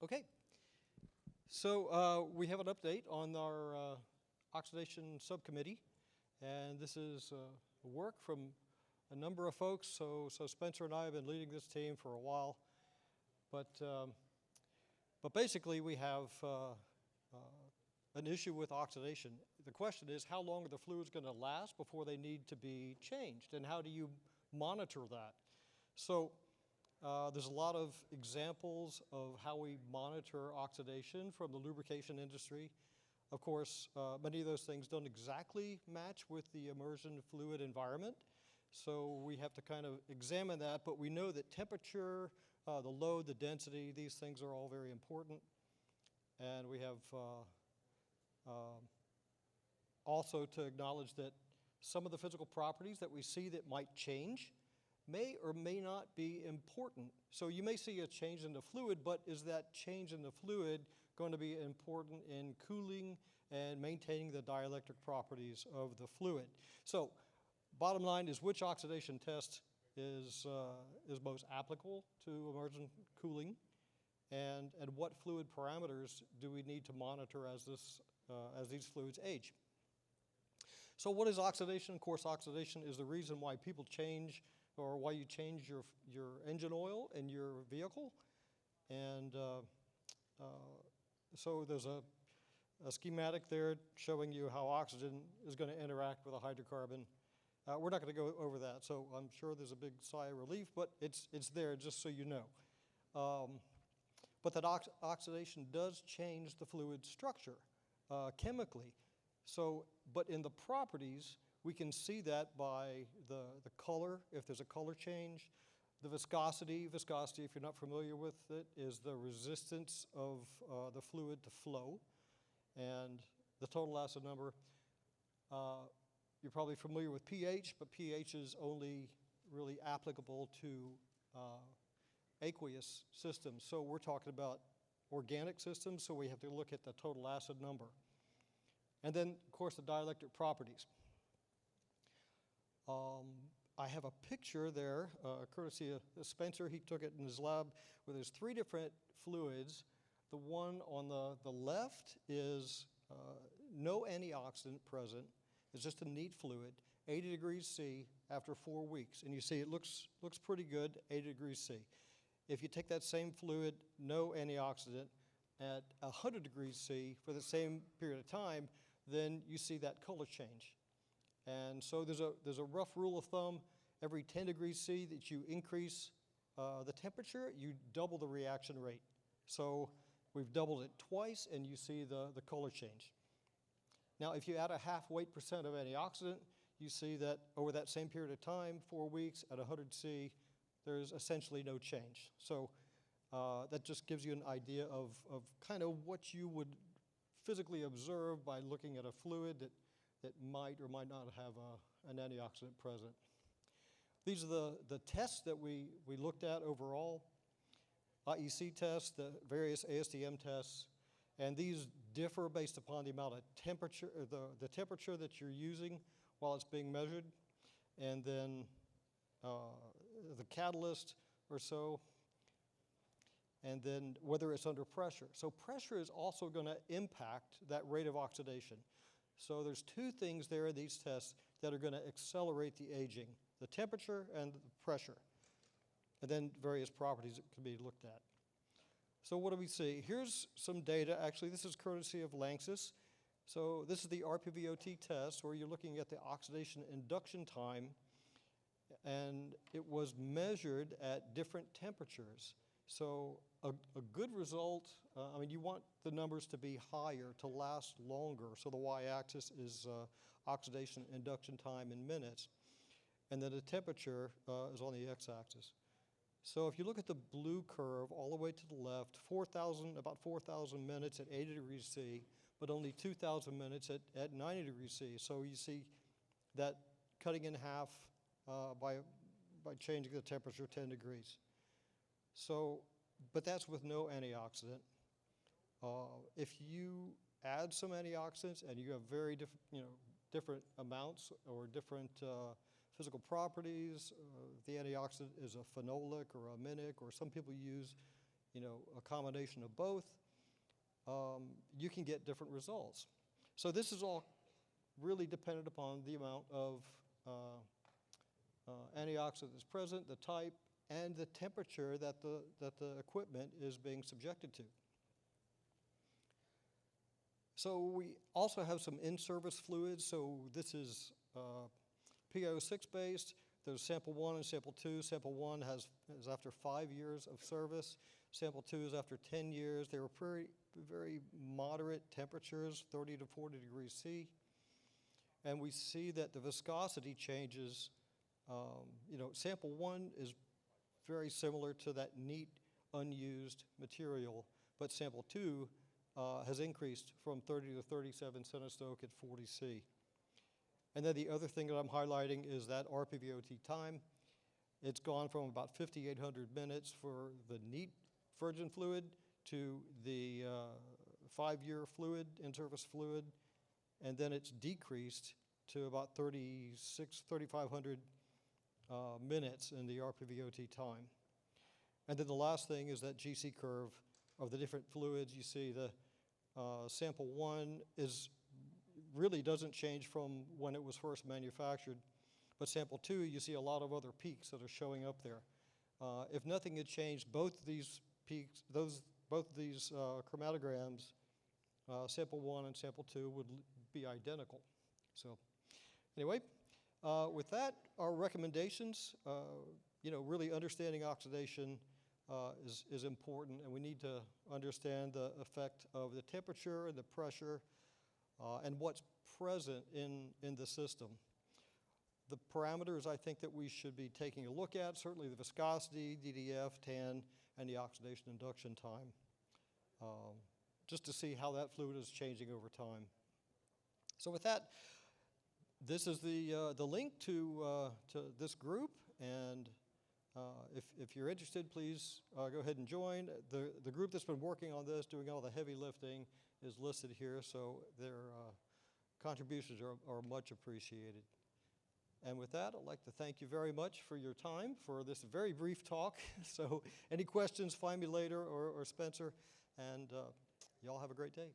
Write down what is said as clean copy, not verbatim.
Okay, so we have an update on our oxidation subcommittee, and this is work from a number of folks. So Spencer and I have been leading this team for a while, but basically we have an issue with oxidation. The question is, how long are the fluids going to last before they need to be changed, and how do you monitor that? So there's a lot of examples of how we monitor oxidation from the lubrication industry. Of course, many of those things don't exactly match with the immersion fluid environment, so we have to kind of examine that, but we know that temperature, the load, the density, these things are all very important. And we have also to acknowledge that some of the physical properties that we see that might change may or may not be important. So you may see a change in the fluid, but is that change in the fluid going to be important in cooling and maintaining the dielectric properties of the fluid? So bottom line is, which oxidation test is most applicable to immersion cooling, and what fluid parameters do we need to monitor as these fluids age? So what is oxidation? Of course, oxidation is the reason why people change, or why you change your engine oil in your vehicle. And so there's a schematic there showing you how oxygen is going to interact with a hydrocarbon. We're not going to go over that, so I'm sure there's a big sigh of relief, but it's there just so you know. But that oxidation does change the fluid structure chemically. So, but in the properties, we can see that by the color, if there's a color change. The viscosity, if you're not familiar with it, is the resistance of the fluid to flow. And the total acid number, you're probably familiar with pH, but pH is only really applicable to aqueous systems. So we're talking about organic systems, so we have to look at the total acid number. And then, of course, the dielectric properties. I have a picture there, courtesy of Spencer. He took it in his lab, where there's 3 different fluids. The one on the left is no antioxidant present. It's just a neat fluid, 80 degrees C after 4 weeks. And you see it looks pretty good, 80 degrees C. If you take that same fluid, no antioxidant, at 100 degrees C for the same period of time, then you see that color change. And so there's a rough rule of thumb: every 10 degrees C that you increase the temperature, you double the reaction rate. So we've doubled it twice, and you see the color change. Now, if you add a half weight percent of antioxidant, you see that over that same period of time, 4 weeks at 100 C, there's essentially no change. So that just gives you an idea of kind of what you would physically observe by looking at a fluid that might or might not have an antioxidant present. These are the tests that we looked at overall. IEC tests, the various ASTM tests, and these differ based upon the amount of temperature, the temperature that you're using while it's being measured, and then the catalyst or so, and then whether it's under pressure. So pressure is also going to impact that rate of oxidation. So there's 2 things there in these tests that are going to accelerate the aging: the temperature and the pressure, and then various properties that can be looked at. So what do we see? Here's some data. Actually, this is courtesy of Lanxess. So this is the RPVOT test, where you're looking at the oxidation induction time, and it was measured at different temperatures. So a good result, I mean, you want the numbers to be higher, to last longer. So the y-axis is oxidation induction time in minutes, and then the temperature is on the x-axis. So if you look at the blue curve all the way to the left, about 4,000 minutes at 80 degrees C, but only 2,000 minutes at 90 degrees C. So you see that cutting in half by changing the temperature 10 degrees. So, but that's with no antioxidant. If you add some antioxidants and you have very different amounts or different physical properties, the antioxidant is a phenolic or a aminic, or some people use a combination of both, you can get different results. So this is all really dependent upon the amount of antioxidant that's present, the type, and the temperature that the equipment is being subjected to. So we also have some in-service fluids. So this is PO6 based. There's sample 1 and sample 2. Sample 1 is after 5 years of service. Sample 2 is after 10 years. They were very moderate temperatures, 30 to 40 degrees C. And we see that the viscosity changes. Sample 1 is very similar to that neat, unused material, but sample 2 has increased from 30 to 37 centistoke at 40 C. And then the other thing that I'm highlighting is that RPVOT time. It's gone from about 5,800 minutes for the neat virgin fluid to the 5-year fluid, in-service fluid, and then it's decreased to about 3,500 minutes in the RPVOT time. And then the last thing is that GC curve of the different fluids. You see the sample 1 really doesn't change from when it was first manufactured, but sample 2, you see a lot of other peaks that are showing up there. If nothing had changed, both these peaks, both these chromatograms, sample 1 and sample 2 would be identical. So anyway, with that, our recommendations, really understanding oxidation is important, and we need to understand the effect of the temperature and the pressure and what's present in the system. The parameters I think that we should be taking a look at, certainly the viscosity, DDF, TAN, and the oxidation induction time, just to see how that fluid is changing over time. So with that, this is the link to this group, and if you're interested, please go ahead and join. The group that's been working on this, doing all the heavy lifting, is listed here, so their contributions are much appreciated. And with that, I'd like to thank you very much for your time for this very brief talk. So any questions, find me later or Spencer, and y'all have a great day.